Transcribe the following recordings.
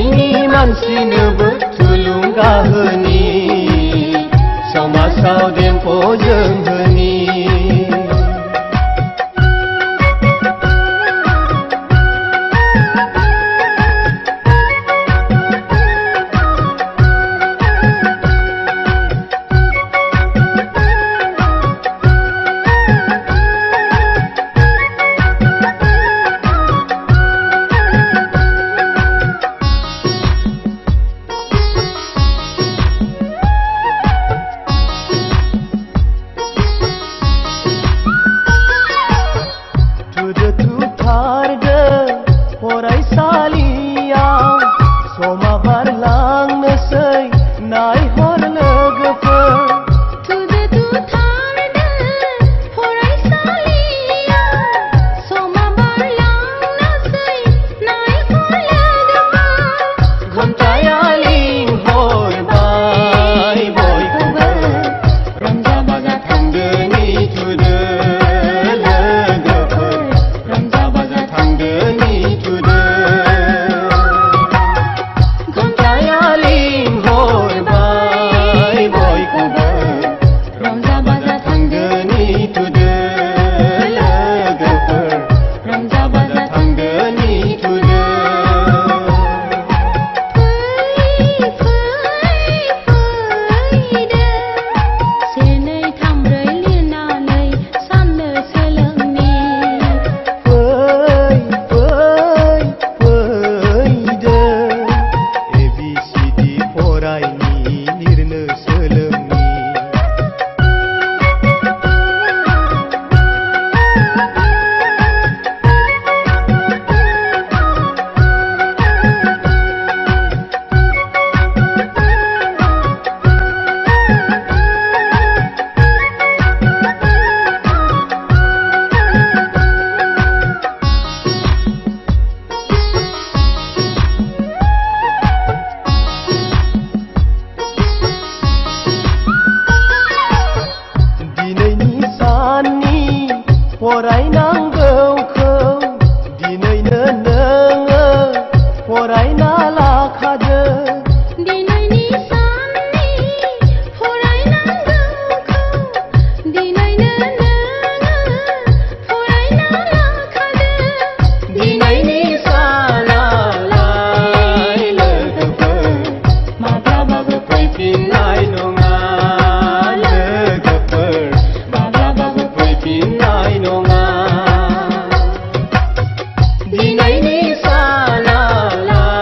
खाथिनि मानसिनोबो थुलुंगा होनि समाजाव देंखो जोंहोनि फरायनांगौखौ दिनैनो नोङो फरायना लाखादो दिनैनि साननि फरायनांगौखौ दिनैनो नोङो फरायना लाखादो दिनैनि सानालाय लोगोफोर माब्लाबाबो फैफिननाय नङा लोगोफोर माब्लाबाबो फैफिननाय नङा दिनैनि सानालाय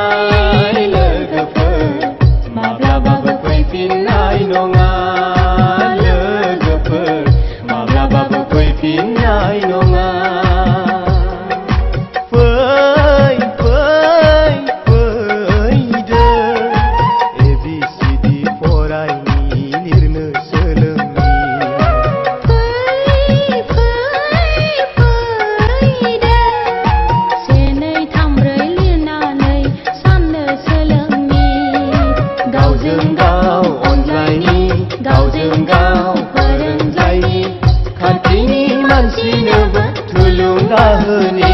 लोगोफोर माब्लाबाबो फैफिननाय नङा लोगोफोर माब्लाबाबो फैफिननाय नङा गावजों गाव फोरोंलायनि खाथिनि मानसिनोबो थुलुंगा होनि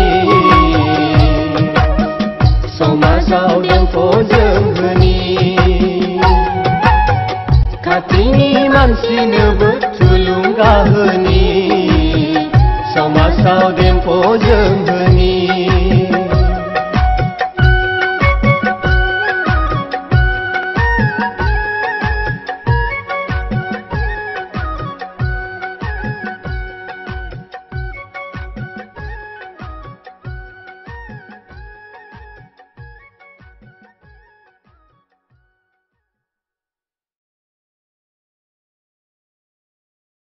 समाजाव देंखो जोंहोनि खाथिनि मानसिनोबो थुलुंगा होनि समाजाव देंखो जोंहोनि